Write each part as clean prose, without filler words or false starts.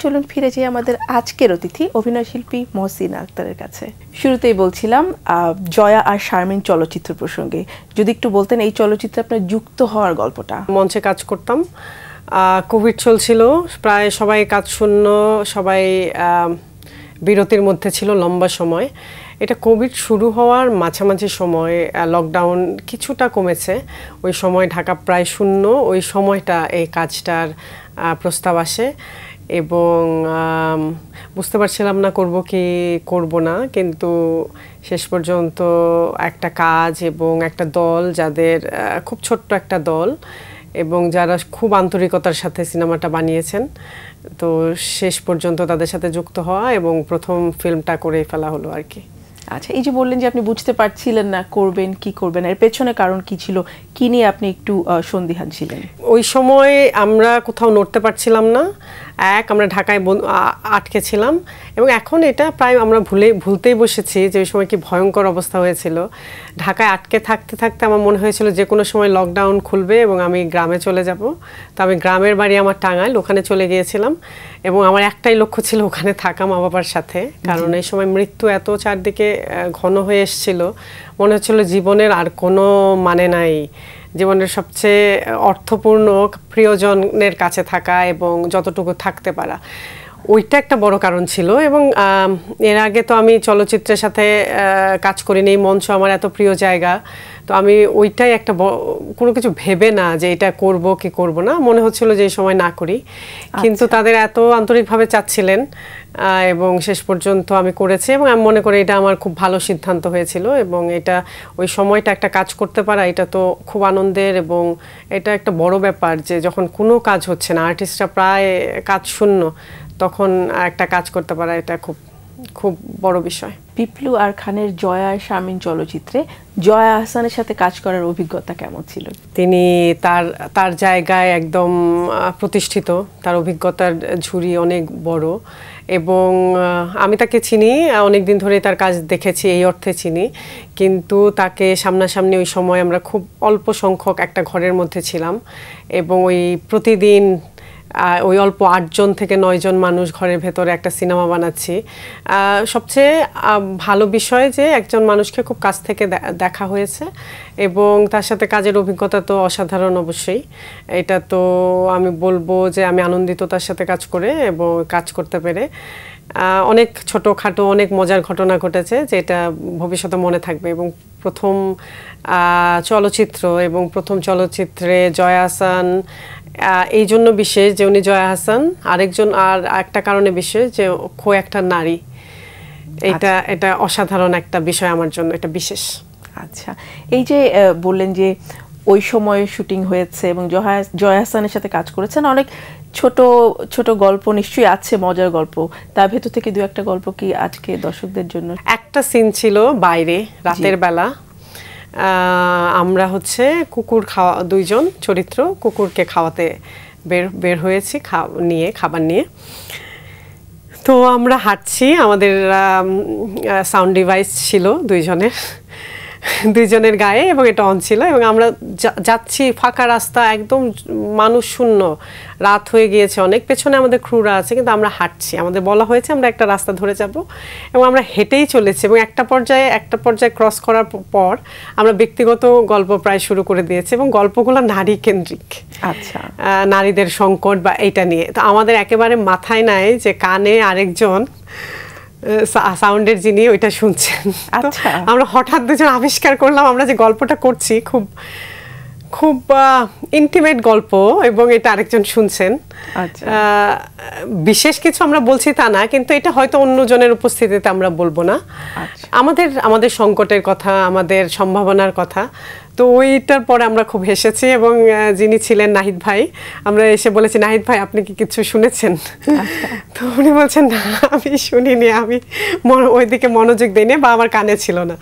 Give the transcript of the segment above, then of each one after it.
চলুন ফিরে যাই আমাদের আজকের অতিথি অভিনয়শিল্পী মহসিনা আক্তারের কাছে। শুরুতেই বলছিলাম জয়া আর শারমিন চলচ্চিত্র প্রসঙ্গে, যদি একটু বলতেন এই চলচ্চিত্রে আপনার যুক্ত হওয়ার গল্পটা। মঞ্চে কাজ করতাম, কোভিড চলছিল, প্রায় সবাই কাজ শূন্য, সবাই বিরতির মধ্যে ছিল লম্বা সময়। এটা কোভিড শুরু হওয়ার মাঝামাঝি সময়, লকডাউন কিছুটা কমেছে, ওই সময় ঢাকা প্রায় শূন্য, ওই সময়টা এই কাজটার প্রস্তাব আসে এবং বুঝতে পারছিলাম না করব কি করব না, কিন্তু শেষ পর্যন্ত একটা কাজ এবং একটা দল, যাদের খুব ছোট্ট একটা দল এবং যারা খুব আন্তরিকতার সাথে সিনেমাটা বানিয়েছেন, তো শেষ পর্যন্ত তাদের সাথে যুক্ত হওয়া এবং প্রথম ফিল্মটা করে ফেলা হলো আর কি। আচ্ছা, এই যে বললেন যে আপনি বুঝতে পারছিলেন না করবেন কি করবেন, এর পেছনে কারণ কি ছিল, কি নিয়ে আপনি একটু সন্দিহান ছিলেন? ওই সময় আমরা কোথাও নড়তে পারছিলাম না, আমরা ঢাকায় আটকে ছিলাম এবং এখন এটা প্রায় আমরা ভুলতেই বসেছি যে ওই সময় কি ভয়ঙ্কর অবস্থা হয়েছিল। ঢাকায় আটকে থাকতে থাকতে আমার মনে হয়েছিল যে কোনো সময় লকডাউন খুলবে এবং আমি গ্রামে চলে যাব। তো আমি গ্রামের বাড়ি আমার টাঙ্গাইল, ওখানে চলে গিয়েছিলাম এবং আমার একটাই লক্ষ্য ছিল ওখানে থাকা মা বাবার সাথে, কারণ এই সময় মৃত্যু এত চারদিকে ঘন হয়ে এসেছিল, মনে হচ্ছিল জীবনের আর কোনো মানে নাই, জীবনের সবচেয়ে অর্থপূর্ণ প্রিয়জনের কাছে থাকা এবং যতটুকু থাকতে পারা, ওইটা একটা বড় কারণ ছিল। এবং এর আগে তো আমি চলচ্চিত্রের সাথে কাজ করিনি, এই মঞ্চ আমার এত প্রিয় জায়গা, তো আমি ওইটাই একটা কোনো কিছু ভেবে না যে এটা করব কি করব না, মনে হচ্ছিল যে এই সময় না করি, কিন্তু তাদের এত আন্তরিকভাবে চাচ্ছিলেন এবং শেষ পর্যন্ত আমি করেছি এবং আমি মনে করি এটা আমার খুব ভালো সিদ্ধান্ত হয়েছিল। এবং এটা ওই সময়টা একটা কাজ করতে পারা, এটা তো খুব আনন্দের এবং এটা একটা বড় ব্যাপার যে যখন কোনো কাজ হচ্ছে না, আর্টিস্টরা প্রায় কাজ শূন্য, তখন একটা কাজ করতে পারা এটা খুব খুব বড় বিষয়। পিপলু আর খানের জয়া আর শারমিন চলচ্চিত্রে জয়া আহসানের সাথে কাজ করার অভিজ্ঞতা কেমন ছিল? তিনি তার জায়গায় একদম প্রতিষ্ঠিত, তার অভিজ্ঞতার ঝুড়ি অনেক বড় এবং আমি তাকে চিনি, অনেক দিন ধরে তার কাজ দেখেছি, এই অর্থে চিনি, কিন্তু তাকে সামনাসামনি ওই সময় আমরা খুব অল্প সংখ্যক একটা ঘরের মধ্যে ছিলাম এবং ওই প্রতিদিন ওই অল্প 8 জন থেকে 9 জন মানুষ ঘরের ভেতরে একটা সিনেমা বানাচ্ছি। সবচেয়ে ভালো বিষয় যে একজন মানুষকে খুব কাছ থেকে দেখা হয়েছে এবং তার সাথে কাজের অভিজ্ঞতা তো অসাধারণ অবশ্যই। এটা তো আমি বলবো যে আমি আনন্দিত তার সাথে কাজ করে এবং কাজ করতে পেরে। অনেক ছোটোখাটো অনেক মজার ঘটনা ঘটেছে যেটা ভবিষ্যতে মনে থাকবে এবং প্রথম চলচ্চিত্র এবং প্রথম চলচ্চিত্রে জয়া আহসান এই জন্য বিশেষ যে উনি জয়া আহসান, আরেকজন আর একটা কারণে বিশেষ যে একটা নারী, এটা অসাধারণ একটা বিষয় আমার জন্য, এটা বিশেষ। আচ্ছা, এই যে বললেন যে ওই সময়ে শুটিং হয়েছে এবং জয়া আহসানের সাথে কাজ করেছেন, অনেক ছোট ছোট গল্প নিশ্চয়ই আছে, মজার গল্প, তার ভেতর থেকে দু একটা গল্প কি আজকে দর্শকদের জন্য? একটা সিন ছিল বাইরে রাতের বেলা, আমরা কুকুর খাওয়া, 2 জন চরিত্র কুকুরকে খাওয়াতে বের হয়েছি খাবার নিয়ে। তো আমরা হাঁটছি, আমাদের সাউন্ড ডিভাইস ছিল 2 জনের গায়ে এবং এটা অন ছিল এবং আমরা যাচ্ছি ফাঁকা রাস্তা, একদম মানুষ শূন্য, রাত হয়ে গিয়েছে অনেক, পেছনে আমাদের ক্রুরা আছে, কিন্তু আমরা হাঁটছি, আমাদের বলা হয়েছে আমরা একটা রাস্তা ধরে যাব এবং আমরা হেঁটেই চলেছি এবং একটা পর্যায়ে ক্রস করার পর আমরা ব্যক্তিগত গল্প প্রায় শুরু করে দিয়েছি এবং গল্পগুলো নারী কেন্দ্রিক। আচ্ছা, নারীদের সংকট বা এইটা নিয়ে, তো আমাদের একেবারে মাথায় নাই যে কানে আরেকজন সাউন্ডের যিনি ওইটা শুনছেন। আচ্ছা, আমরা হঠাৎ 2 জন আবিষ্কার করলাম আমরা যে গল্পটা করছি খুব খুব ইন্টিমেট গল্প এবং এটা আরেকজন শুনছেন। বিশেষ কিছু আমরা বলছি তা না, কিন্তু এটা হয়তো অন্যজনের উপস্থিতিতে আমরা বলবো না, আমাদের সংকটের কথা, আমাদের সম্ভাবনার কথা। তো ওইটার পরে আমরা খুব হেসেছি এবং যিনি ছিলেন নাহিদ ভাই, আমরা এসে বলেছি নাহিদ ভাই আপনি কি কিছু শুনেছেন? তো উনি বলছেন না আমি শুনিনি, আমি ওইদিকে মনোযোগ দিইনি বা আমার কানে ছিল না।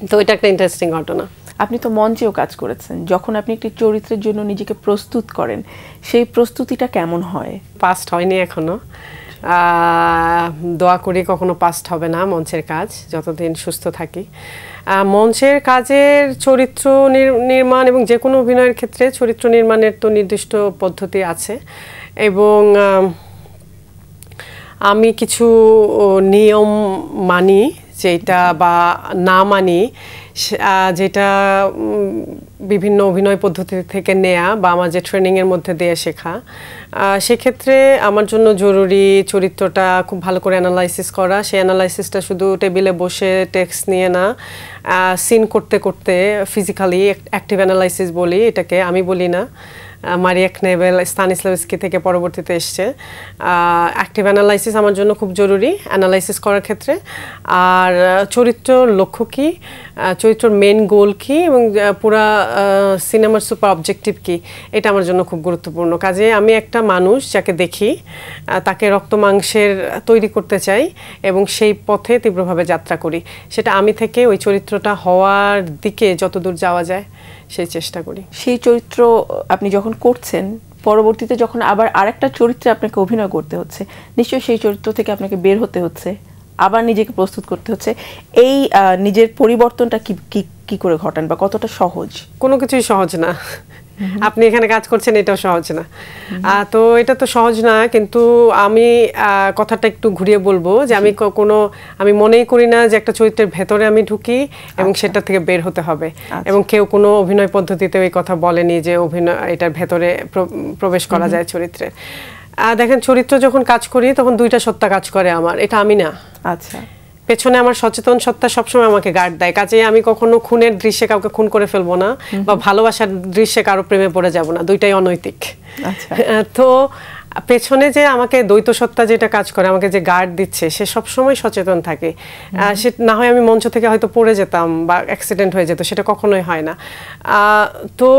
তো এটা একটা ইন্টারেস্টিং ঘটনা। আপনি তো মঞ্চেও কাজ করেছেন, যখন আপনি একটি চরিত্রের জন্য নিজেকে প্রস্তুত করেন সেই প্রস্তুতিটা কেমন হয়? পাস্ট হয়নি এখনো, দোয়া করি কখনো পাস্ট হবে না মঞ্চের কাজ যতদিন সুস্থ থাকি। মঞ্চের কাজের চরিত্র নির্মাণ এবং যে কোনো অভিনয়ের ক্ষেত্রে চরিত্র নির্মাণের তো নির্দিষ্ট পদ্ধতি আছে এবং আমি কিছু নিয়ম মানি যেটা বা না মানি, যেটা বিভিন্ন অভিনয় পদ্ধতি থেকে নেয়া বা আমার যে ট্রেনিংয়ের মধ্যে দিয়ে শেখা। সেক্ষেত্রে আমার জন্য জরুরি চরিত্রটা খুব ভালো করে অ্যানালাইসিস করা। সেই অ্যানালাইসিসটা শুধু টেবিলে বসে টেক্সট নিয়ে না, সিন করতে করতে ফিজিক্যালি অ্যাক্টিভ অ্যানালাইসিস বলি এটাকে, আমি বলি না, মারিয়া ক্নেভেল স্তানিস্লাভস্কি থেকে পরবর্তীতে এসছে। অ্যাক্টিভ অ্যানালাইসিস আমার জন্য খুব জরুরি অ্যানালাইসিস করার ক্ষেত্রে। আর চরিত্রর লক্ষ্য কী, চরিত্রর মেন গোল কী এবং পুরা সিনেমার সুপার অবজেক্টিভ কী, এটা আমার জন্য খুব গুরুত্বপূর্ণ। কাজে আমি একটা মানুষ যাকে দেখি তাকে রক্ত মাংসের তৈরি করতে চাই এবং সেই পথে তীব্রভাবে যাত্রা করি। সেটা আমি থেকে ওই চরিত্রটা হওয়ার দিকে যতদূর যাওয়া যায় সেই চেষ্টা করি। সেই চরিত্র আপনি যখন করছেন, পরবর্তীতে যখন আবার আরেকটা চরিত্রে আপনাকে অভিনয় করতে হচ্ছে, নিশ্চয়ই সেই চরিত্র থেকে আপনাকে বের হতে হচ্ছে, আবার নিজেকে প্রস্তুত করতে হচ্ছে। এই নিজের পরিবর্তনটা কি করে ঘটান বা কতটা সহজ? কোনো কিছুই সহজ না। আপনি এখানে কাজ করছেন, এটাও সহজ না। তো এটা তো সহজ না, কিন্তু আমি কথাটা একটু ঘুরিয়ে বলবো যে আমি মনেই করি না যে একটা চরিত্রের ভেতরে আমি ঢুকি এবং সেটা থেকে বের হতে হবে। এবং কেউ কোনো অভিনয় পদ্ধতিতে এই কথা বলেনি যে অভিনয় এটার ভেতরে প্রবেশ করা যায় চরিত্রে। দেখেন, চরিত্র যখন কাজ করি তখন দুইটা সত্তা কাজ করে আমার, এটা আমি না। আচ্ছা, পেছনে আমার সচেতন সত্তা সবসময় আমাকে গার্ড দেয়। কাজে আমি কখনো খুনের দৃশ্যে কাউকে খুন করে ফেলবো না বা ভালোবাসার দৃশ্যে কারো প্রেমে পড়ে যাব না, দুইটাই অনৈতিক। তো পেছনে যে আমাকে দ্বৈত সত্তা যেটা কাজ করে, আমাকে যে গার্ড দিচ্ছে, সে সবসময় সচেতন থাকে। সে না হয় আমি মঞ্চ থেকে হয়তো পড়ে যেতাম বা অ্যাক্সিডেন্ট হয়ে যেত, সেটা কখনোই হয় না। তো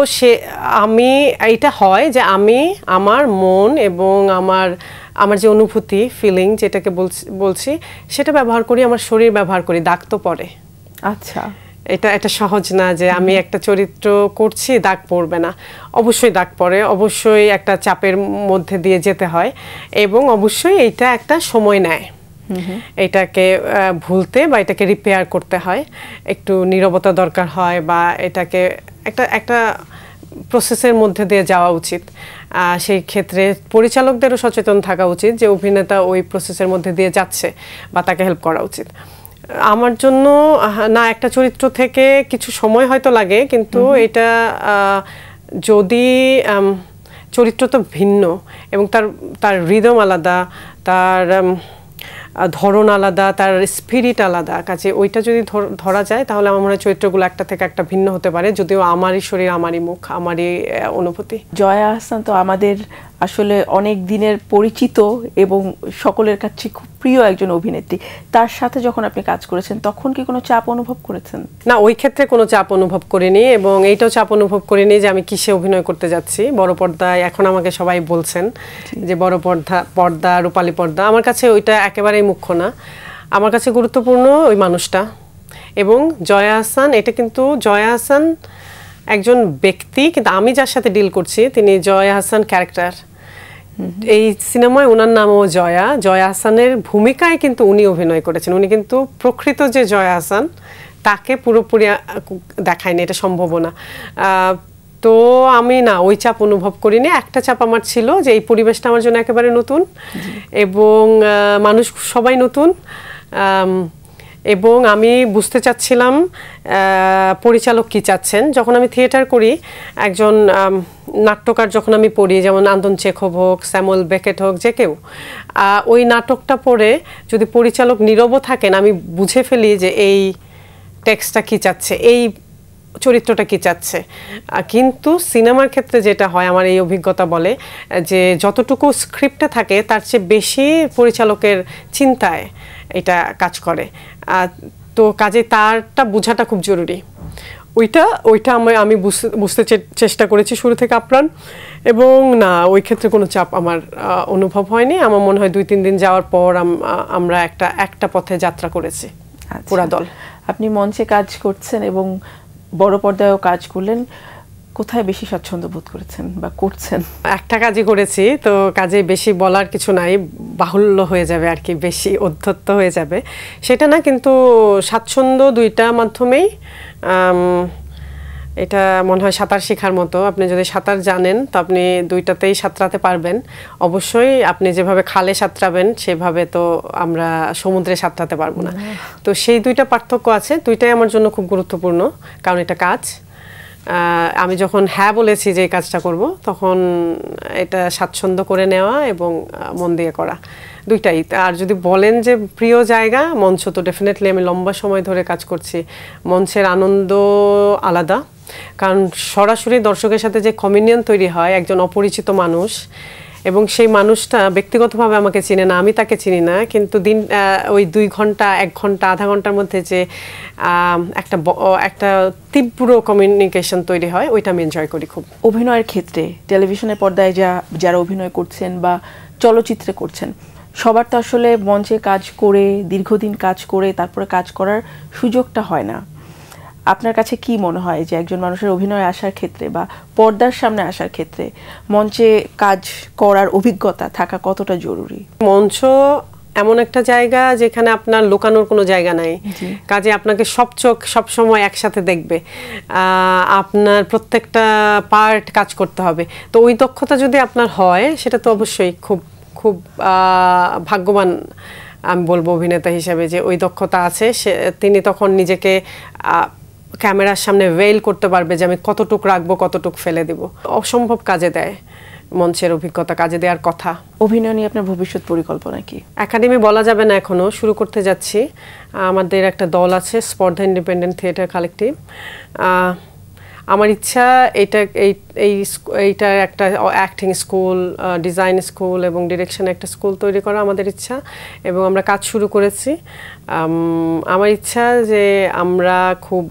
এইটা হয় যে আমি আমার মন এবং আমার যে অনুভূতি, ফিলিং যেটাকে বলছি সেটা ব্যবহার করি, আমার শরীর ব্যবহার করি, দাগ তো পড়ে। আচ্ছা, এটা সহজ না যে আমি একটা চরিত্র করছি দাগ পড়বে না। অবশ্যই দাগ পড়ে, অবশ্যই একটা চাপের মধ্যে দিয়ে যেতে হয় এবং অবশ্যই এইটা একটা সময় নেয় এটাকে ভুলতে বা এটাকে রিপেয়ার করতে হয়। একটু নীরবতা দরকার হয় বা এটাকে একটা প্রসেসের মধ্যে দিয়ে যাওয়া উচিত। সেই ক্ষেত্রে পরিচালকদেরও সচেতন থাকা উচিত যে অভিনেতা ওই প্রসেসের মধ্যে দিয়ে যাচ্ছে বা তাকে হেল্প করা উচিত। আমার জন্য না, একটা চরিত্র থেকে কিছু সময় হয়তো লাগে, কিন্তু এটা যদি চরিত্র তো ভিন্ন এবং তার রিদম আলাদা, তার ধরন আলাদা, তার স্পিরিট আলাদা। কাজে ওইটা যদি ধরা যায় তাহলে আমার মনে হয় চরিত্রগুলো একটা থেকে একটা ভিন্ন হতে পারে, যদিও আমারই শরীর, আমারই মুখ, আমারই অনুভূতি। জয়া আহসান তো আমাদের আসলে অনেক দিনের পরিচিত এবং সকলের কাছে খুব প্রিয় একজন অভিনেত্রী। তার সাথে যখন আপনি কাজ করেছেন তখন কি কোনো চাপ অনুভব করেছেন? না, ওই ক্ষেত্রে কোনো চাপ অনুভব করিনি এবং এইটাও চাপ অনুভব করিনি যে আমি কিসে অভিনয় করতে যাচ্ছি। বড় পর্দায় এখন আমাকে সবাই বলছেন যে বড় পর্দা, রূপালী পর্দা, আমার কাছে ওইটা একেবারেই মুখ্য না। আমার কাছে গুরুত্বপূর্ণ ওই মানুষটা এবং জয়া আহসান। এটা কিন্তু জয়া আহসান একজন ব্যক্তি, কিন্তু আমি যার সাথে ডিল করছি তিনি জয়া আহসান ক্যারেক্টার। এই সিনেমায় ওনার নামও জয়া আহসানের ভূমিকায় কিন্তু উনি অভিনয় করেছেন। উনি কিন্তু প্রকৃত যে জয়া আহসান তাকে পুরোপুরি দেখায়নি, এটা সম্ভব না। তো আমি না ওই চাপ অনুভব করিনি। একটা চাপ আমার ছিল যে এই পরিবেশটা আমার জন্য একেবারে নতুন এবং মানুষ সবাই নতুন, এবং আমি বুঝতে চাচ্ছিলাম পরিচালক কি চাচ্ছেন। যখন আমি থিয়েটার করি, একজন নাট্যকার যখন আমি পড়ি, যেমন আন্তন চেখভ হোক, স্যামুয়েল বেকেট হোক, যে কেউ, ওই নাটকটা পড়ে যদি পরিচালক নীরব থাকেন, আমি বুঝে ফেলি যে এই টেক্সটটা কি চাচ্ছে, এই চরিত্রটা কি চাচ্ছে। কিন্তু সিনেমার ক্ষেত্রে যেটা হয়, আমার এই অভিজ্ঞতা বলে যে যতটুকু স্ক্রিপ্টে থাকে তার চেয়ে বেশি পরিচালকের চিন্তায় এটা কাজ করে। তো কাজে তারটা বোঝাটা খুব জরুরি। ওইটা আমি বুঝতে চেষ্টা করেছি শুরু থেকে আপ্রাণ, এবং না ওই ক্ষেত্রে কোনো চাপ আমার অনুভব হয়নি। আমার মনে হয় 2-3 দিন যাওয়ার পর আমরা একটা পথে যাত্রা করেছি পুরা দল। আপনি মঞ্চে কাজ করছেন এবং বড় পর্দায়ও কাজ করলেন, কোথায় বেশি স্বাচ্ছন্দ্য বোধ করেছেন বা করছেন? একটা কাজই করেছি, তো কাজে বেশি বলার কিছু নাই, বাহুল্য হয়ে যাবে আর কি, বেশি অধ্যত্ত হয়ে যাবে সেটা না, কিন্তু স্বাচ্ছন্দ্য দুইটা মাধ্যমেই এটা মনে হয় সাঁতার শেখার মতো। আপনি যদি সাঁতার জানেন তো আপনি দুইটাতেই সাঁতরাতে পারবেন। অবশ্যই আপনি যেভাবে খালে সাঁতরাবেন সেভাবে তো আমরা সমুদ্রে সাঁতরাতে পারবো না। তো সেই দুইটা পার্থক্য আছে, দুইটাই আমার জন্য খুব গুরুত্বপূর্ণ, কারণ এটা কাজ। আমি যখন হ্যাঁ বলেছি যে এই কাজটা করব, তখন এটা স্বাচ্ছন্দ্য করে নেওয়া এবং মন দিয়ে করা, দুইটাই। আর যদি বলেন যে প্রিয় জায়গা, মঞ্চ, তো ডেফিনেটলি আমি লম্বা সময় ধরে কাজ করছি। মঞ্চের আনন্দ আলাদা, কারণ সরাসরি দর্শকের সাথে যে কমিউনিয়ন তৈরি হয়, একজন অপরিচিত মানুষ এবং সেই মানুষটা ব্যক্তিগতভাবে আমাকে চিনে না, আমি তাকে চিনি না, কিন্তু ওই 2 ঘন্টা 1 ঘন্টা আধা ঘন্টার মধ্যে যে একটা তীব্র কমিউনিকেশন তৈরি হয়, ওইটা আমি এনজয় করি খুব। অভিনয়ের ক্ষেত্রে টেলিভিশনের পর্দায় যারা অভিনয় করছেন বা চলচ্চিত্রে করছেন, সবার তো আসলে মঞ্চে কাজ করে দীর্ঘদিন কাজ করে তারপরে কাজ করার সুযোগটা হয় না। আপনার কাছে কি মনে হয় যে একজন মানুষের অভিনয়ে আসার ক্ষেত্রে বা পর্দার সামনে আসার ক্ষেত্রে মঞ্চে কাজ করার অভিজ্ঞতা থাকা কতটা জরুরি? মঞ্চ এমন একটা জায়গা যেখানে আপনার লুকানোর কোনো জায়গা নাই, কাজে আপনাকে সব চোখ সব সময় একসাথে দেখবে, আপনার প্রত্যেকটা পার্ট কাজ করতে হবে। তো ওই দক্ষতা যদি আপনার হয়, সেটা তো অবশ্যই খুব খুব ভাগ্যবান আমি বলবো অভিনেতা হিসেবে, যে ওই দক্ষতা আছে। তিনি তখন নিজেকে ক্যামেরার সামনে ওয়েল করতে পারবে যে আমি কতটুক রাখবো, কতটুক ফেলে দিব। অসম্ভব কাজে দেয় মঞ্চের অভিজ্ঞতা, কাজে দেওয়ার কথা। অভিনয় নিয়ে আপনার ভবিষ্যৎ পরিকল্পনা কি? একাডেমি বলা যাবে না, এখনো শুরু করতে যাচ্ছি। আমাদের একটা দল আছে, স্পর্ধা ইন্ডিপেন্ডেন্ট থিয়েটার কালেক্টিভ। আমার ইচ্ছা এইটার একটা অ্যাক্টিং স্কুল, ডিজাইন স্কুল এবং ডিরেকশন একটা স্কুল তৈরি করা আমাদের ইচ্ছা, এবং আমরা কাজ শুরু করেছি। আমার ইচ্ছা যে আমরা খুব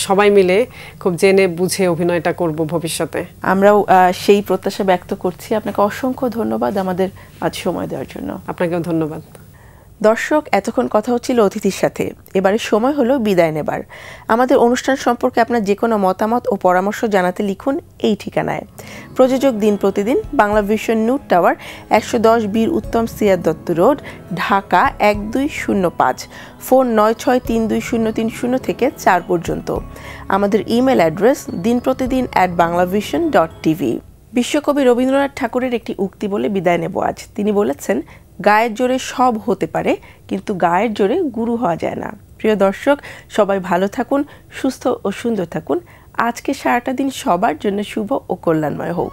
সবাই মিলে খুব জেনে বুঝে অভিনয়টা করব ভবিষ্যতে। আমরাও সেই প্রত্যাশা ব্যক্ত করছি। আপনাকে অসংখ্য ধন্যবাদ আমাদের আজ সময় দেওয়ার জন্য। আপনাকেও ধন্যবাদ। দর্শক, এতক্ষণ কথা হচ্ছিল অতিথির সাথে। এবারে সময় হলো বিদায় নেবার। আমাদের অনুষ্ঠান সম্পর্কে আপনার যে কোনো মতামত ও পরামর্শ জানাতে লিখুন এই ঠিকানায়। প্রযোজক দিন প্রতিদিন, বাংলা ভিশন নিউ টাওয়ার, 110 বীর উত্তম সিয়াদ দত্ত রোড, ঢাকা 1205, ফোন 96320330 থেকে 4 পর্যন্ত। আমাদের ইমেল অ্যাড্রেস dinprotidin@banglavision.tv। বিশ্বকবি রবীন্দ্রনাথ ঠাকুরের একটি উক্তি বলে বিদায় নেব আজ। তিনি বলেছেন, গায়ের জোরে সব হতে পারে, কিন্তু গায়ের জোরে গুরু হওয়া যায় না। প্রিয় দর্শক, সবাই ভালো থাকুন, সুস্থ ও সুন্দর থাকুন। আজকে সারাটা দিন সবার জন্য শুভ ও কল্যাণময় হোক।